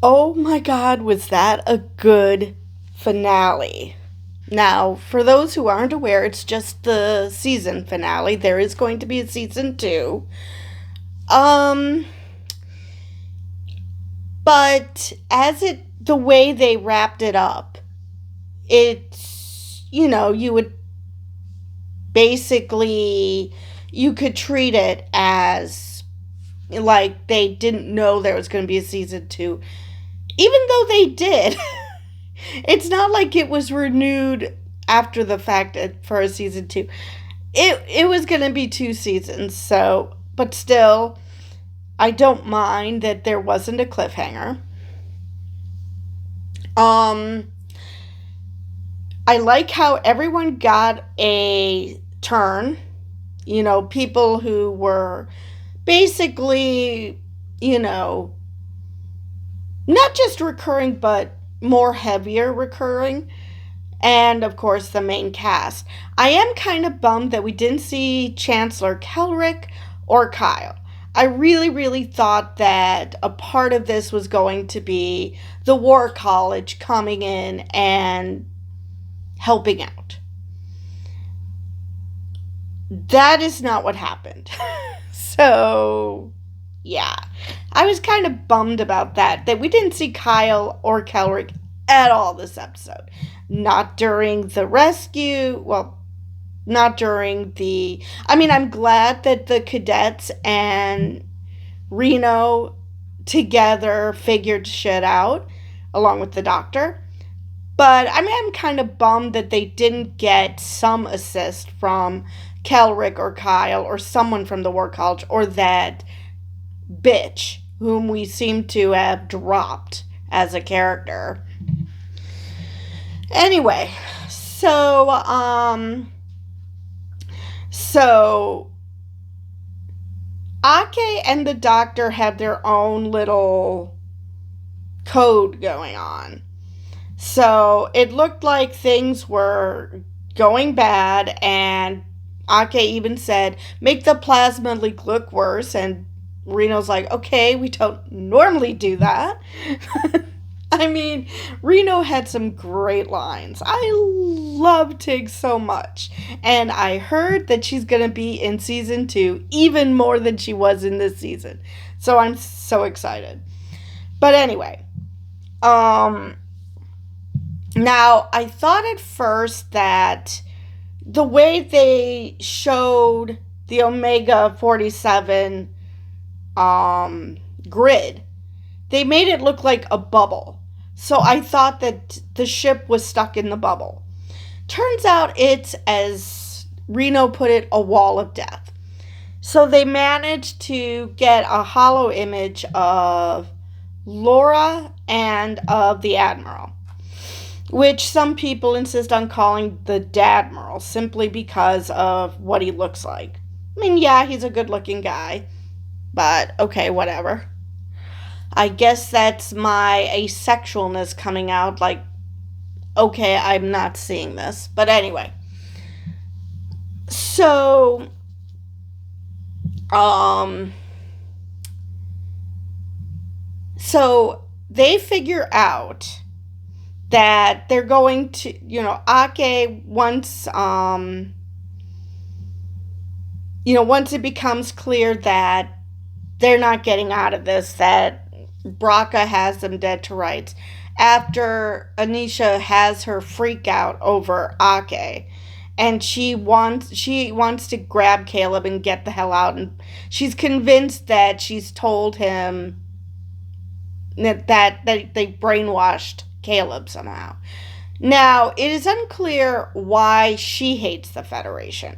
Oh my god, was that a good finale? Now, for those who aren't aware, it's just the season finale. There is going to be a season 2. Um, but the way they wrapped it up, you would basically, you could treat it as like they didn't know there was going to be a season 2, even though they did. It's not like it was renewed after the fact for a season 2. It was going to be 2 seasons, so, but still, I don't mind that there wasn't a cliffhanger. Um I like how everyone got a turn. People who were basically, you know, not just recurring, but more heavier recurring. And of course, the main cast. I am kind of bummed that we didn't see Chancellor Kelrick or Kyle. I really, really thought that a part of this was going to be the War College coming in and helping out. That is not what happened. So, yeah. I was kind of bummed about that we didn't see Kyle or Kelrick at all this episode. Not during the rescue. Well, not during the. I mean, I'm glad that the cadets and Reno together figured shit out along with the doctor. But I mean, I'm kind of bummed that they didn't get some assist from Kelrick or Kyle or someone from the War College or that bitch whom we seem to have dropped as a character. Anyway, so Ake and the doctor had their own little code going on. So it looked like things were going bad, and Ake even said, make the plasma leak look worse, and Reno's like, okay, we don't normally do that. I mean, Reno had some great lines. I love Tig so much. And I heard that she's going to be in season 2 even more than she was in this season. So I'm so excited. But anyway, now I thought at first that the way they showed the Omega 47 grid, they made it look like a bubble. So I thought that the ship was stuck in the bubble. Turns out it's, as Reno put it, a wall of death. So they managed to get a hollow image of Laura and of the Admiral, which some people insist on calling the Dadmiral simply because of what he looks like. I mean, yeah, he's a good looking guy, but okay, whatever. I guess that's my asexualness coming out, like, okay, I'm not seeing this. But anyway. So, um, so they figure out that they're going to, Ake, once it becomes clear that they're not getting out of this, that Braca has them dead to rights. After Anisha has her freak out over Ake, and she wants to grab Caleb and get the hell out, and she's convinced that she's told him that they brainwashed Caleb somehow. Now, it is unclear why she hates the Federation.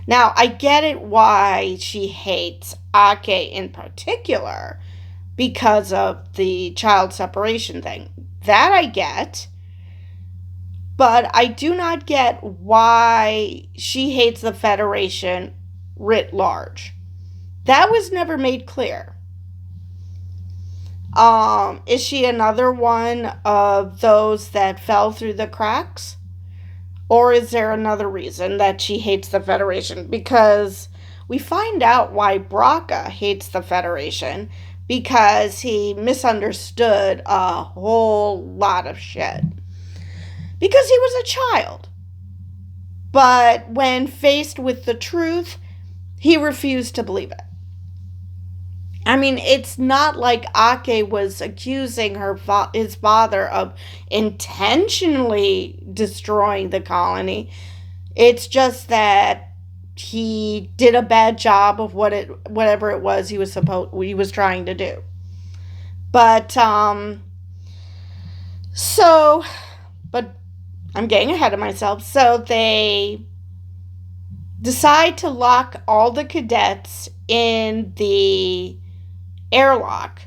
Now, I get it why she hates Ake in particular, because of the child separation thing. That I get. But I do not get why she hates the Federation writ large. That was never made clear. Is she another one of those that fell through the cracks? Or is there another reason that she hates the Federation? Because we find out why Braca hates the Federation, because he misunderstood a whole lot of shit. Because he was a child. But when faced with the truth, he refused to believe it. I mean, it's not like Ake was accusing his father of intentionally destroying the colony. It's just that he did a bad job of whatever it was he was trying to do. But so but I'm getting ahead of myself. So they decide to lock all the cadets in the airlock,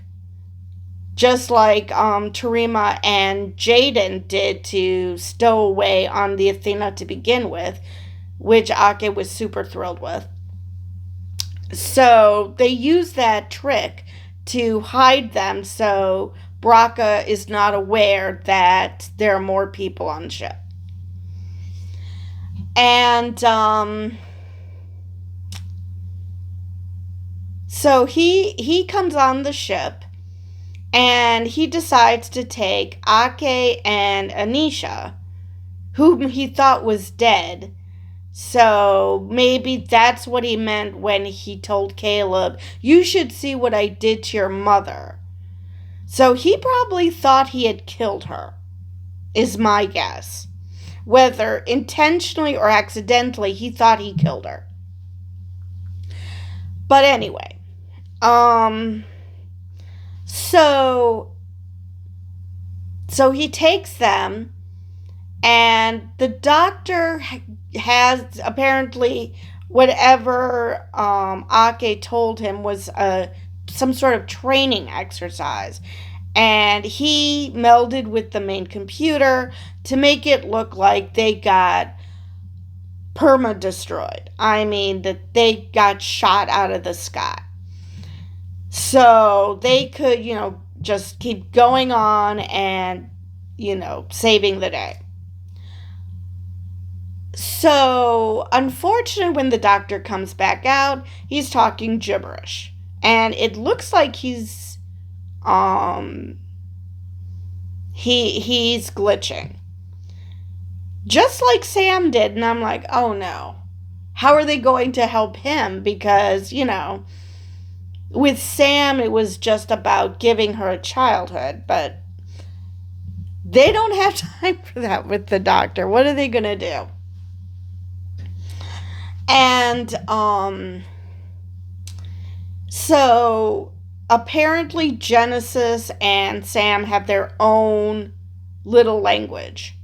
just like Tarima and Jaden did to stow away on the Athena to begin with, which Ake was super thrilled with. So they use that trick to hide them so Braca is not aware that there are more people on the ship. And so he comes on the ship and he decides to take Ake and Anisha, whom he thought was dead. So maybe that's what he meant when he told Caleb, "You should see what I did to your mother." So he probably thought he had killed her, is my guess. Whether intentionally or accidentally, he thought he killed her. But anyway, so he takes them, and the doctor has apparently whatever Ake told him was some sort of training exercise, and he melded with the main computer to make it look like they got perma destroyed. I mean, that they got shot out of the sky. So they could, just keep going on and, saving the day. So, unfortunately, when the doctor comes back out, he's talking gibberish. And it looks like he's glitching. Just like Sam did, and I'm like, oh no. How are they going to help him? Because, with Sam, it was just about giving her a childhood, but they don't have time for that with the doctor. What are they going to do? And, so apparently Genesis and Sam have their own little language.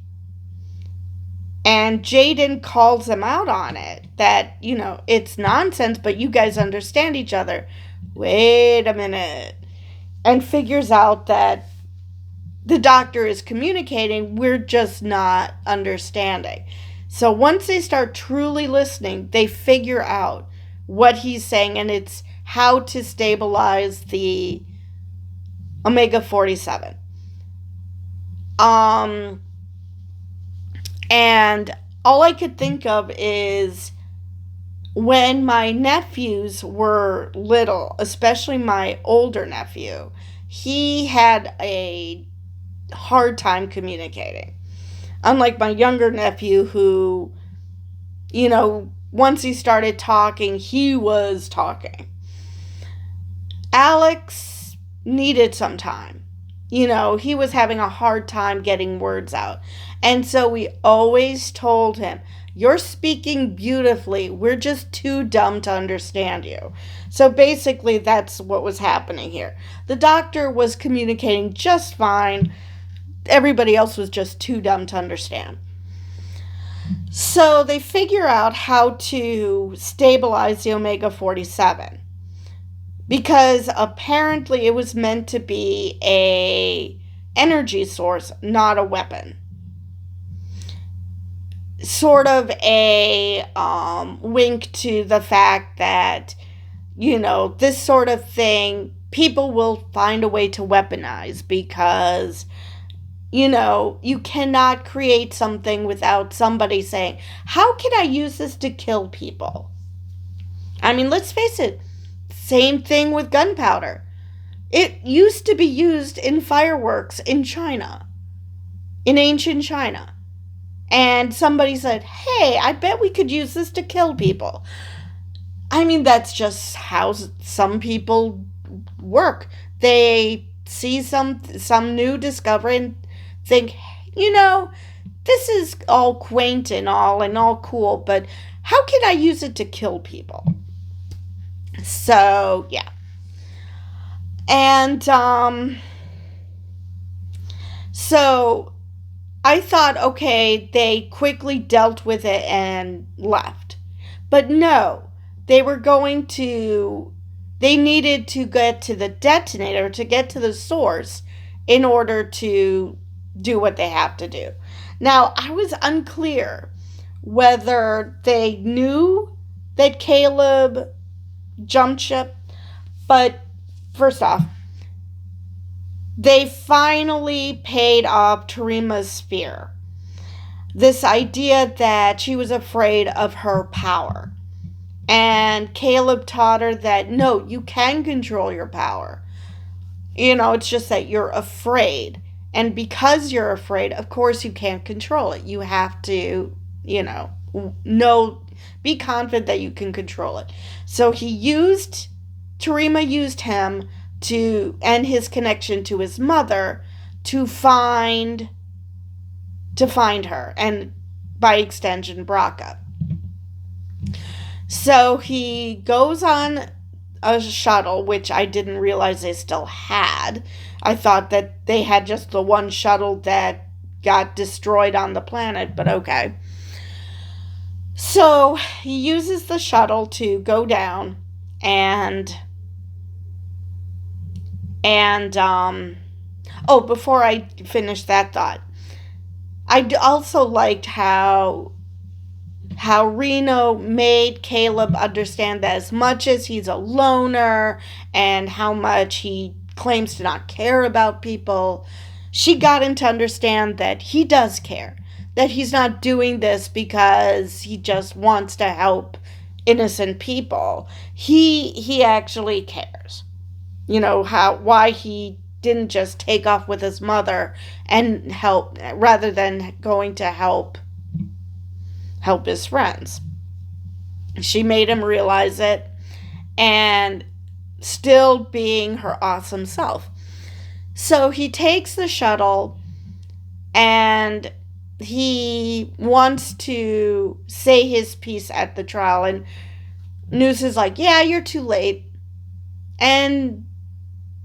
And Jaden calls them out on it, that, it's nonsense, but you guys understand each other. Wait a minute. And figures out that the doctor is communicating, we're just not understanding. So once they start truly listening, they figure out what he's saying, and it's how to stabilize the Omega 47. And all I could think of is when my nephews were little, especially my older nephew, he had a hard time communicating. Unlike my younger nephew who, once he started talking, he was talking. Alex needed some time. He was having a hard time getting words out. And so we always told him, you're speaking beautifully. We're just too dumb to understand you. So basically, that's what was happening here. The doctor was communicating just fine. Everybody else was just too dumb to understand. So they figure out how to stabilize the Omega 47. Because apparently it was meant to be a energy source, not a weapon. Sort of a wink to the fact that, this sort of thing, people will find a way to weaponize because, you cannot create something without somebody saying, how can I use this to kill people? I mean, let's face it. Same thing with gunpowder. It used to be used in fireworks in China, in ancient China. And somebody said, hey, I bet we could use this to kill people. I mean, that's just how some people work. They see some new discovery and think, you know, this is all quaint and all cool, but how can I use it to kill people? So, yeah. And so I thought, okay, they quickly dealt with it and left. But no, they were going to, they needed to get to the detonator, to get to the source in order to do what they have to do. Now, I was unclear whether they knew that Caleb jumped ship, but first off, they finally paid off Tarima's fear. This idea that she was afraid of her power. And Caleb taught her that no, you can control your power. You know, it's just that you're afraid. And because you're afraid, of course you can't control it. You have to, be confident that you can control it. So Tarima used him and his connection to his mother to find her, and by extension, Braca. So he goes on a shuttle, which I didn't realize they still had. I thought that they had just the one shuttle that got destroyed on the planet, but okay. So he uses the shuttle to go down and before I finish that thought, I also liked how Reno made Caleb understand that as much as he's a loner and how much he claims to not care about people, she got him to understand that he does care. That he's not doing this because he just wants to help innocent people. He actually cares. Why he didn't just take off with his mother and help rather than going to help his friends. She made him realize it, and still being her awesome self. So he takes the shuttle and he wants to say his piece at the trial, and Noose is like, yeah, you're too late. And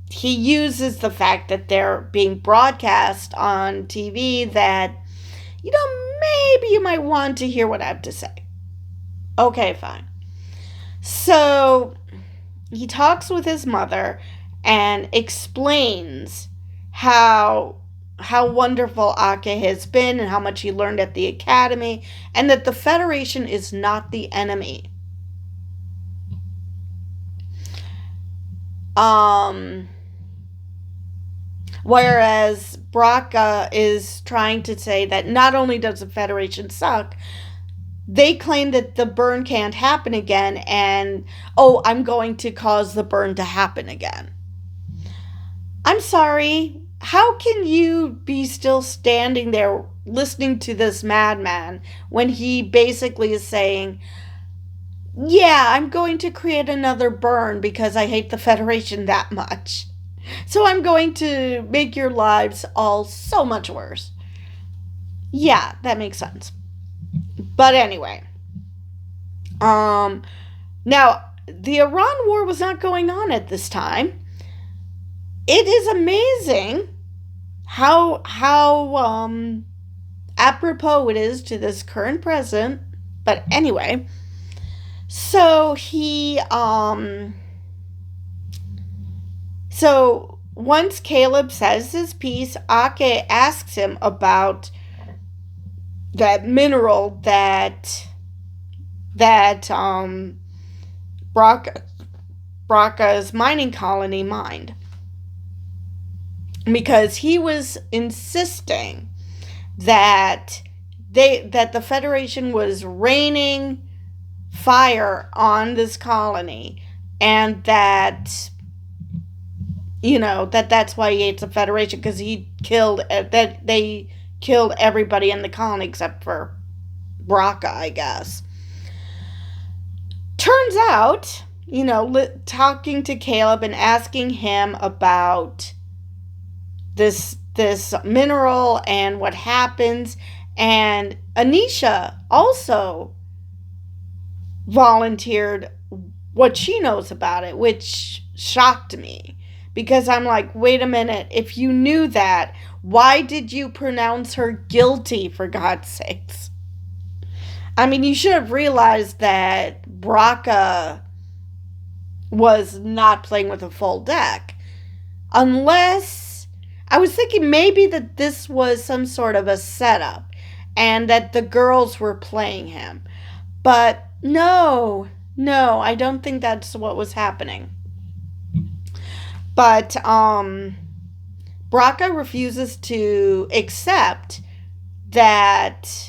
he uses the fact that they're being broadcast on TV that, maybe you might want to hear what I have to say. Okay, fine. So he talks with his mother and explains how wonderful Ake has been and how much he learned at the academy, and that the Federation is not the enemy. Whereas Braca is trying to say that not only does the Federation suck, they claim that the burn can't happen again, and, I'm going to cause the burn to happen again. I'm sorry, how can you be still standing there listening to this madman when he basically is saying, yeah, I'm going to create another burn because I hate the Federation that much. So I'm going to make your lives all so much worse. Yeah, that makes sense. But anyway. Now, the Iran War was not going on at this time. It is amazing how apropos it is to this current present. But anyway, so so once Caleb says his piece, Ake asks him about that mineral that Braca's mining colony mined. Because he was insisting that the Federation was raining fire on this colony, and that that's why he hates the Federation, because he killed that they killed everybody in the colony except for Braca, I guess. Turns out, talking to Caleb and asking him about this mineral and what happens, and Anisha also volunteered what she knows about it, which shocked me, because I'm like, wait a minute, if you knew that, why did you pronounce her guilty, for God's sakes? I mean, you should have realized that Braca was not playing with a full deck. Unless, I was thinking maybe that this was some sort of a setup and that the girls were playing him. But no, I don't think that's what was happening. But Braca refuses to accept that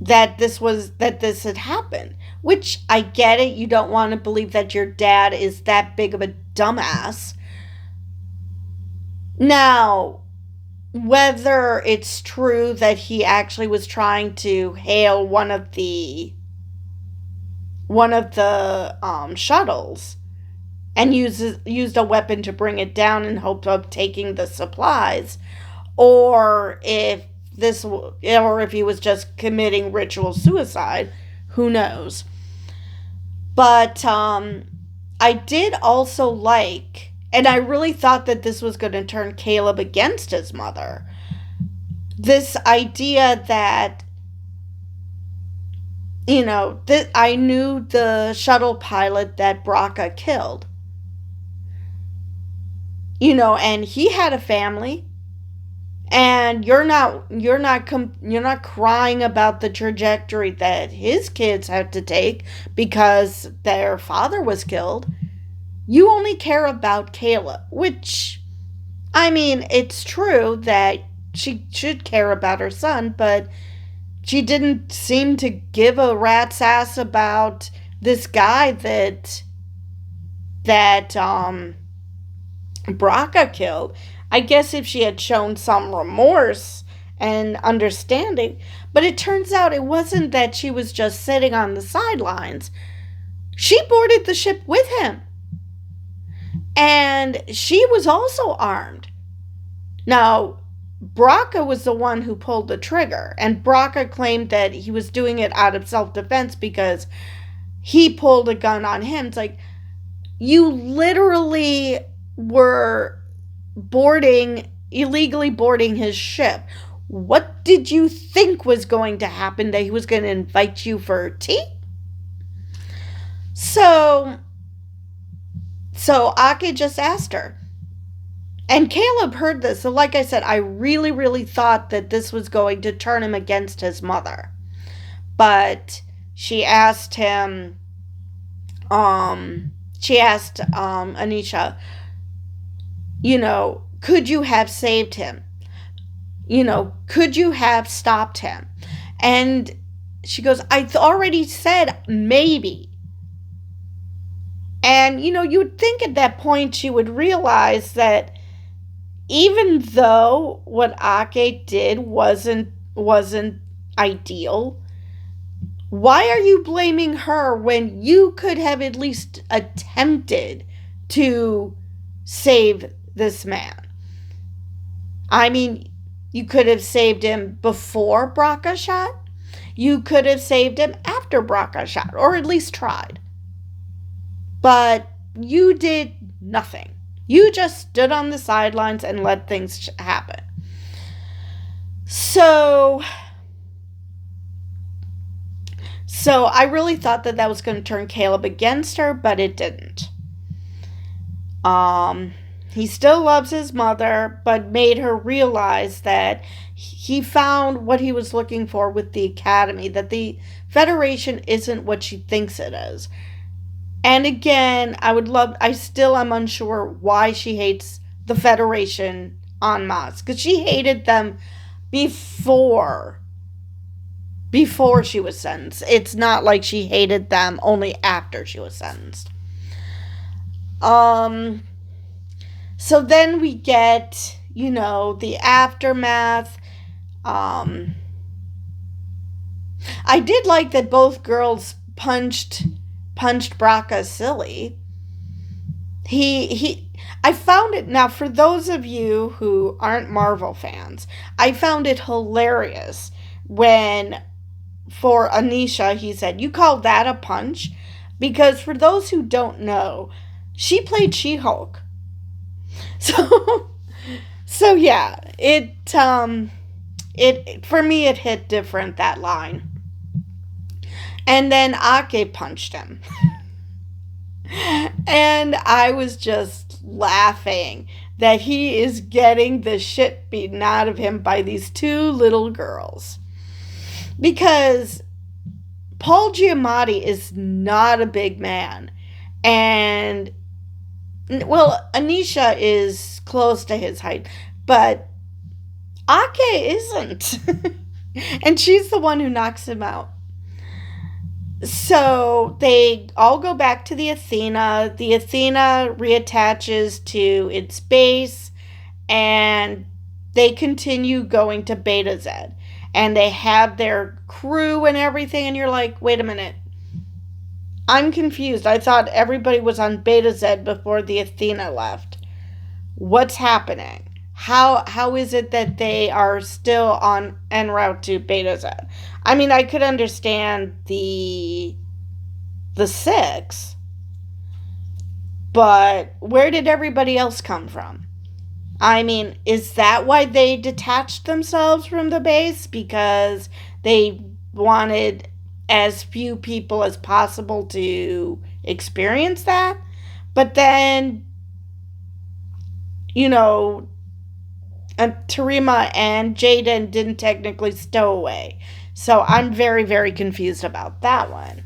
this had happened, which I get it. You don't want to believe that your dad is that big of a dumbass. Now, whether it's true that he actually was trying to hail one of the shuttles and used a weapon to bring it down in hope of taking the supplies, or if he was just committing ritual suicide, who knows. But I did also like, and I really thought that this was going to turn Caleb against his mother, this idea that, I knew the shuttle pilot that Braca killed. And he had a family, and you're not crying about the trajectory that his kids had to take because their father was killed. You only care about Caleb, which, I mean, it's true that she should care about her son, but she didn't seem to give a rat's ass about this guy that Braca killed. I guess if she had shown some remorse and understanding, but it turns out it wasn't that she was just sitting on the sidelines. She boarded the ship with him, and she was also armed. Now, Braca was the one who pulled the trigger, and Braca claimed that he was doing it out of self-defense because he pulled a gun on him. It's like, you literally were illegally boarding his ship. What did you think was going to happen? That he was going to invite you for tea? So Ake just asked her. And Caleb heard this. So like I said, I really, really thought that this was going to turn him against his mother. But she asked him, Anisha, could you have saved him? Could you have stopped him? And she goes, I already said maybe. And, you'd think at that point she would realize that even though what Ake did wasn't ideal, why are you blaming her when you could have at least attempted to save this man? I mean, you could have saved him before Braca shot. You could have saved him after Braca shot, or at least tried. But you did nothing. You just stood on the sidelines and let things happen. So I really thought that was going to turn Caleb against her, but it didn't. He still loves his mother, but made her realize that he found what he was looking for with the Academy, that the Federation isn't what she thinks it is. And again, I still am unsure why she hates the Federation en masse, because she hated them before she was sentenced. It's not like she hated them only after she was sentenced. So then we get, the aftermath. Um, I did like that both girls punched Braca silly. He I found it now for those of you who aren't Marvel fans. I found it hilarious when for Anisha he said, "You call that a punch?" Because for those who don't know, she played She-Hulk. So so yeah, it for me it hit different that line. And then Ake punched him. And I was just laughing that he is getting the shit beaten out of him by these two little girls. Because Paul Giamatti is not a big man. And, well, Anisha is close to his height, but Ake isn't. And she's the one who knocks him out. So they all go back to the Athena. The Athena reattaches to its base and they continue going to Beta Z. And they have their crew and everything. And you're like, wait a minute. I'm confused. I thought everybody was on Beta Z before the Athena left. What's happening? How is it that they are still on en route to Beta Z? I mean, I could understand the six, but where did everybody else come from? I mean, is that why they detached themselves from the base? Because they wanted as few people as possible to experience that? But then, you know, Tarima and Jaden didn't technically stow away. So I'm very, very confused about that one.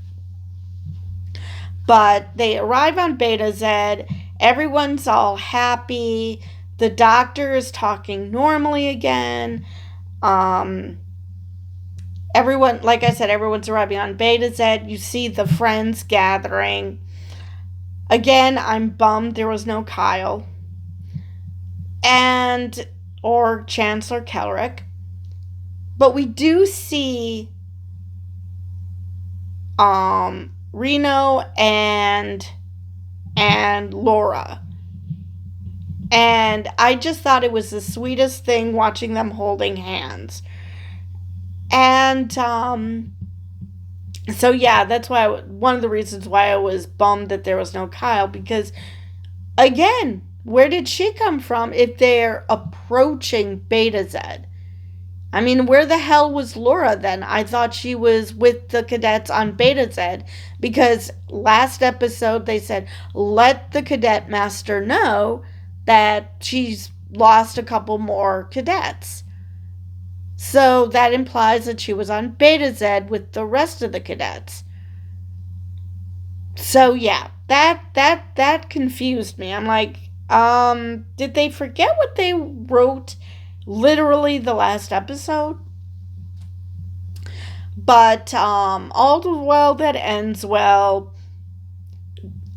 But they arrive on Beta Z. Everyone's all happy. The doctor is talking normally again. Everyone, like I said, everyone's arriving on Beta Z. You see the friends gathering. Again, I'm bummed there was no Kyle. Or Chancellor Kellrick. But we do see Reno and Laura. And I just thought it was the sweetest thing watching them holding hands. And so yeah, that's why one of the reasons why I was bummed that there was no Kyle, because again, where did she come from if they're approaching Beta Z? I mean, where the hell was Laura then? I thought she was with the cadets on Beta Z because last episode they said, let the cadet master know that she's lost a couple more cadets. So that implies that she was on Beta Z with the rest of the cadets. So yeah, that confused me. I'm like, did they forget what they wrote literally the last episode? But all well that ends well.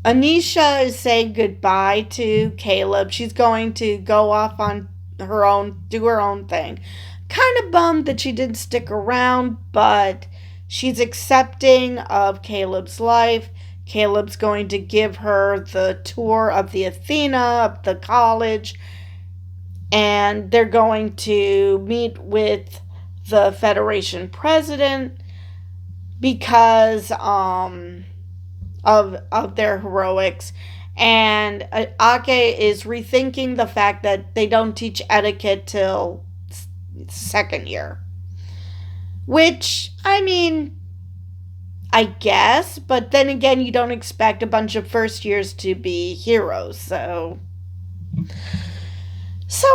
Anisha is saying goodbye to Caleb. She's going to go off on her own, do her own thing. Kind of bummed that she didn't stick around, but she's accepting of Caleb's life. Caleb's going to give her the tour of the Athena, of the college, and they're going to meet with the Federation president because of their heroics. And Ake is rethinking the fact that they don't teach etiquette till second year. Which, I mean, I guess, but then again, you don't expect a bunch of first years to be heroes, so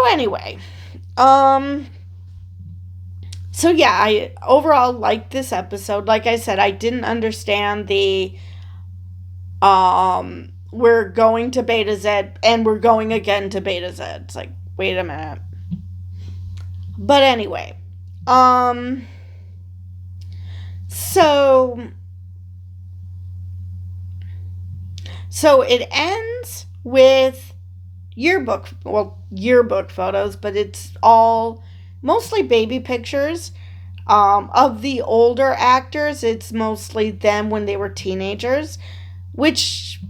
anyway, so yeah, I overall liked this episode. Like I said, I didn't understand the we're going to Beta Z and we're going again to Beta Z. It's like, wait a minute. But anyway, so it ends with, yearbook photos, but it's all mostly baby pictures. Of the older actors, it's mostly them when they were teenagers, which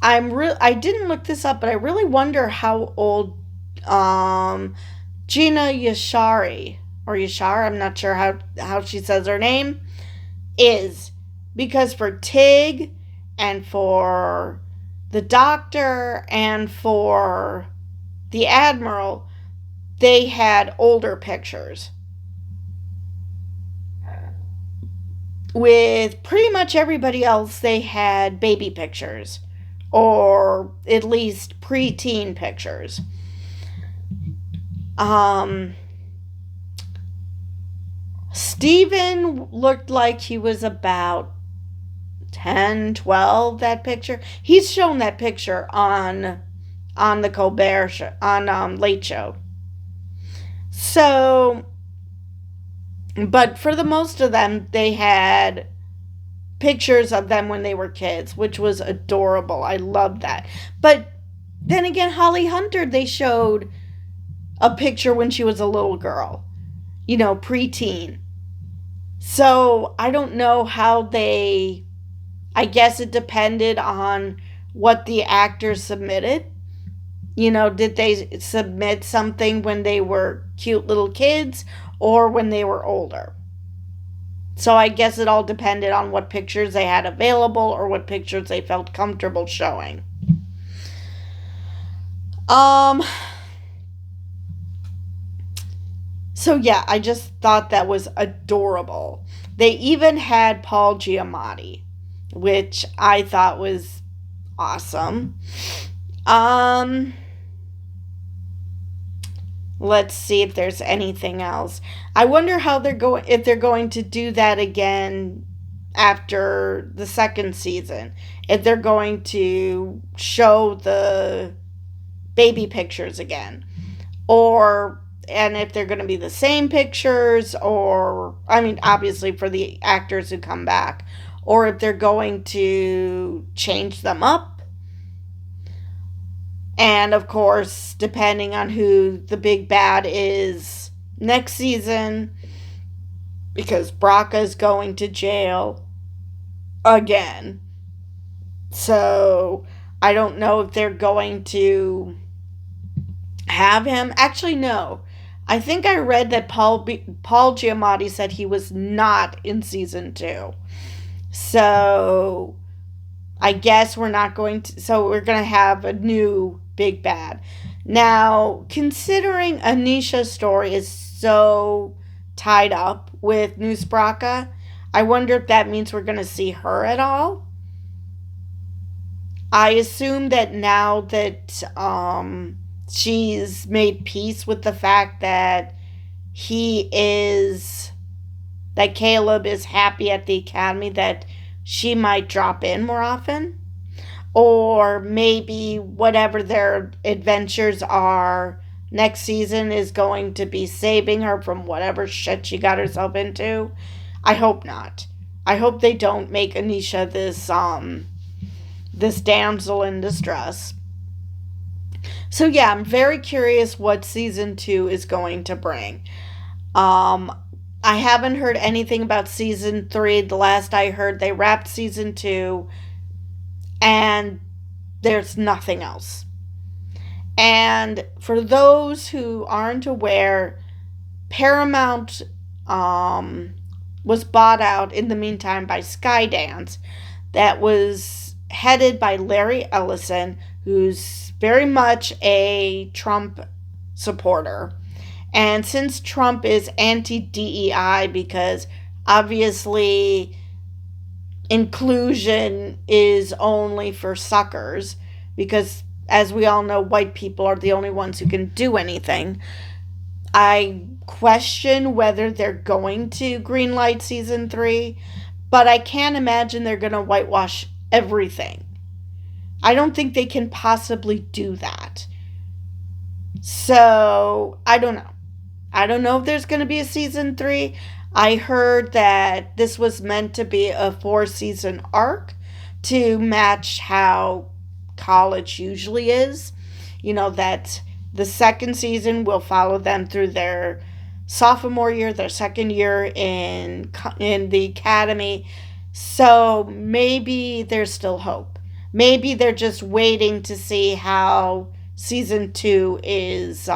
I didn't look this up, but I really wonder how old um Gina Yashari or Yashar, I'm not sure how she says her name, is, because for Tig and for the Doctor and for the Admiral, they had older pictures. With pretty much everybody else, they had baby pictures, or at least preteen pictures. Um, Steven looked like he was about 10, 12. That picture. He's shown that picture on the Colbert show, on Late Show. So, but for the most of them, they had pictures of them when they were kids, which was adorable. I loved that. But then again, Holly Hunter, they showed a picture when she was a little girl, preteen. So I don't know how they, I guess it depended on what the actors submitted. Did they submit something when they were cute little kids or when they were older? So I guess it all depended on what pictures they had available or what pictures they felt comfortable showing. So yeah, I just thought that was adorable. They even had Paul Giamatti, which I thought was awesome. Let's see if there's anything else. I wonder how if they're going to do that again after the second season. If they're going to show the baby pictures again. And if they're going to be the same pictures, or, I mean, obviously for the actors who come back, or if they're going to change them up. And of course, depending on who the big bad is next season, because Braca's going to jail again. So I don't know if they're going to have him. Actually, no. I think I read that Paul Giamatti said he was not in season 2. So I guess we're not going to. So we're going to have a new big bad. Now, considering Anisha's story is so tied up with Noose Braca, I wonder if that means we're going to see her at all. I assume that now that she's made peace with the fact that Caleb is happy at the academy, that she might drop in more often. Or maybe whatever their adventures are next season is going to be saving her from whatever shit she got herself into. I hope not. I hope they don't make Anisha this damsel in distress. So yeah, I'm very curious what season 2 is going to bring. I haven't heard anything about season 3. The last I heard, they wrapped season 2, and there's nothing else. And for those who aren't aware, Paramount was bought out in the meantime by Skydance, that was headed by Larry Ellison, who's very much a Trump supporter. And since Trump is anti-DEI, because obviously inclusion is only for suckers, because as we all know, white people are the only ones who can do anything, I question whether they're going to greenlight season 3, but I can't imagine they're going to whitewash everything. I don't think they can possibly do that. So, I don't know. I don't know if there's going to be a season 3. I heard that this was meant to be a 4-season arc to match how college usually is. that the second season will follow them through their sophomore year, their second year in the academy. So maybe there's still hope. Maybe they're just waiting to see how season 2 is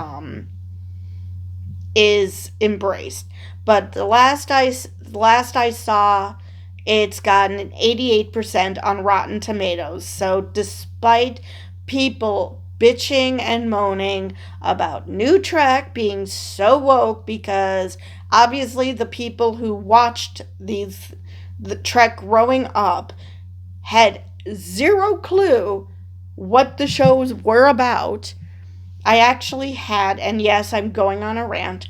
embraced. But the last I saw, it's gotten an 88% on Rotten Tomatoes. So despite people bitching and moaning about new Trek being so woke, because obviously the people who watched the Trek growing up had zero clue what the shows were about. I actually had, and yes, I'm going on a rant.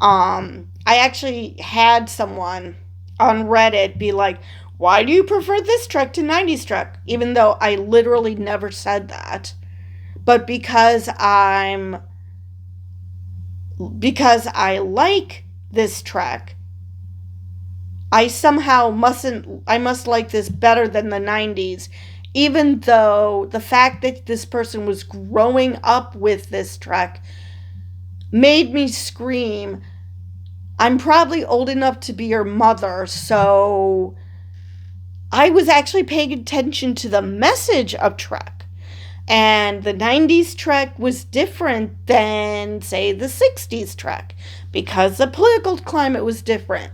I actually had someone on Reddit be like, "Why do you prefer this Trek to '90s Trek?" Even though I literally never said that, but because I like this Trek, I must like this better than the '90s, even though the fact that this person was growing up with this Trek made me scream, I'm probably old enough to be your mother, so I was actually paying attention to the message of Trek. And the '90s Trek was different than, say, the '60s Trek, because the political climate was different.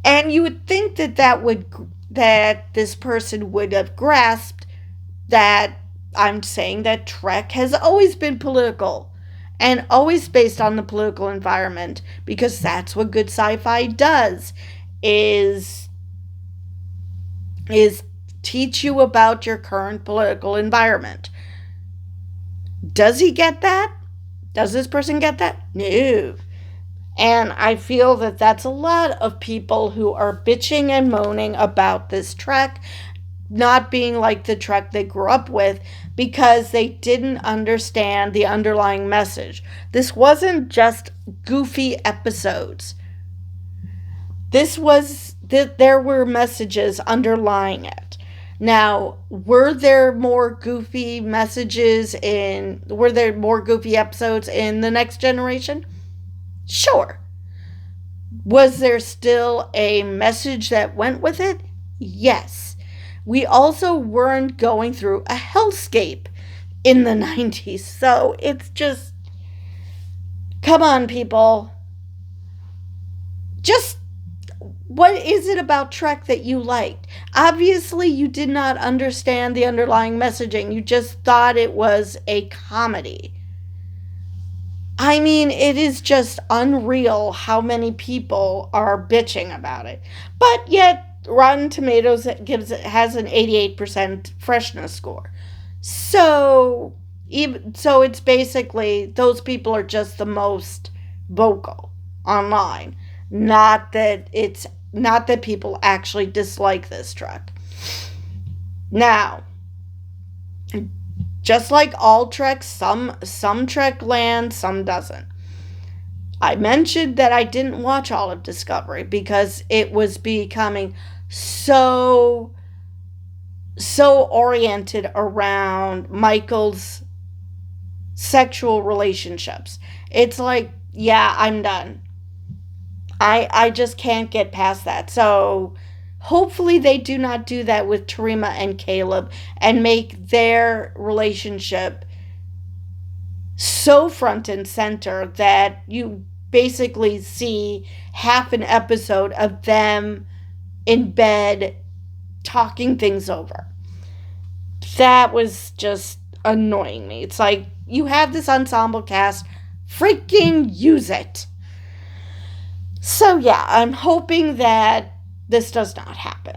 And you would think that this person would have grasped that I'm saying that Trek has always been political and always based on the political environment, because that's what good sci-fi does, is is teach you about your current political environment. Does he get that? Does this person get that? No. And I feel that that's a lot of people who are bitching and moaning about this Trek not being like the Trek they grew up with, because they didn't understand the underlying message. This wasn't just goofy episodes. There were messages underlying it. Now, were there more goofy episodes in The Next Generation? Sure. Was there still a message that went with it? Yes. We also weren't going through a hellscape in the '90s. So it's just, come on, people. Just, what is it about Trek that you liked? Obviously, you did not understand the underlying messaging. You just thought it was a comedy. I mean, it is just unreal how many people are bitching about it. But yet, Rotten Tomatoes has an 88% freshness score. So it's basically those people are just the most vocal online. Not that people actually dislike this Trek. Now, just like all Treks, some Trek land, some doesn't. I mentioned that I didn't watch all of Discovery because it was becoming so oriented around Michael's sexual relationships. It's like, yeah, I'm done. I just can't get past that. So hopefully they do not do that with Tarima and Caleb and make their relationship so front and center that you basically see half an episode of them in bed talking things over. That was just annoying me. It's like, you have this ensemble cast, freaking use it. So yeah, I'm hoping that this does not happen.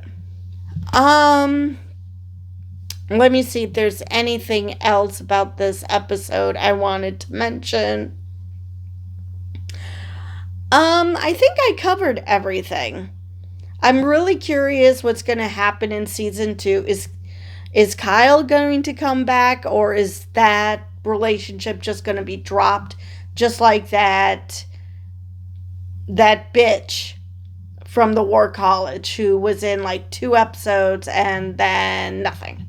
Let me see if there's anything else about this episode I wanted to mention. I think I covered everything. I'm really curious what's going to happen in season 2. Is Kyle going to come back, or is that relationship just going to be dropped, just like that bitch from the War College who was in like 2 episodes and then nothing?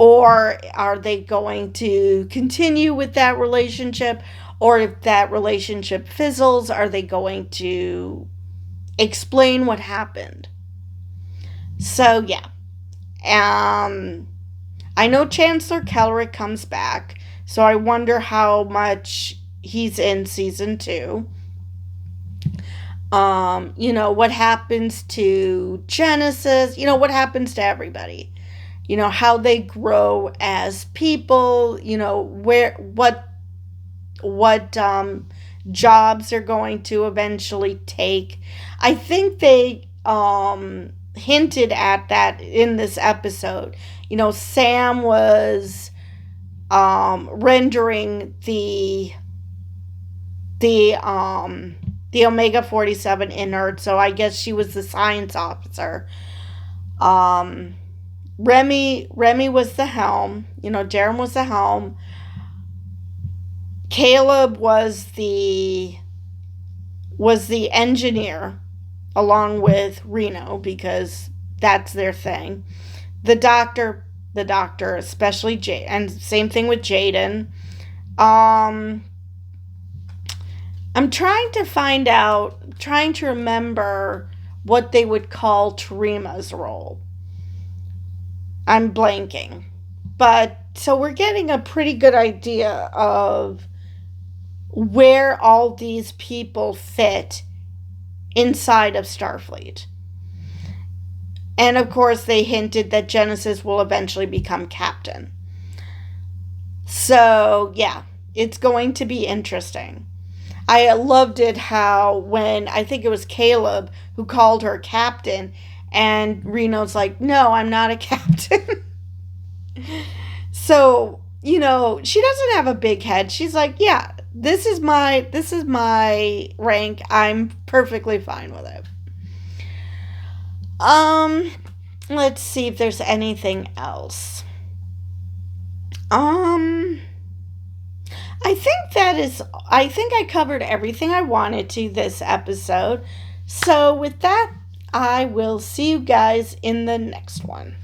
Or are they going to continue with that relationship? Or if that relationship fizzles, are they going to explain what happened? So, yeah. I know Chancellor Kellrick comes back, so I wonder how much he's in season 2. What happens to Genesis, what happens to everybody. How they grow as people, where what jobs they're going to eventually take. I think they hinted at that in this episode. Sam was rendering the Omega 47 inert, so I guess she was the science officer. Remy was the helm. Darren was the helm. Caleb was the engineer, along with Reno, because that's their thing. The doctor, especially Jade, and same thing with Jaden. I'm trying to remember what they would call Tarima's role. I'm blanking. But, so we're getting a pretty good idea of where all these people fit inside of Starfleet. And of course, they hinted that Genesis will eventually become captain. So, yeah, it's going to be interesting. I loved it how when, I think it was Caleb who called her captain, and Reno's like, no, I'm not a captain. So, she doesn't have a big head. She's like, yeah, this is my rank. I'm perfectly fine with it. Let's see if there's anything else. I think I covered everything I wanted to this episode. So with that, I will see you guys in the next one.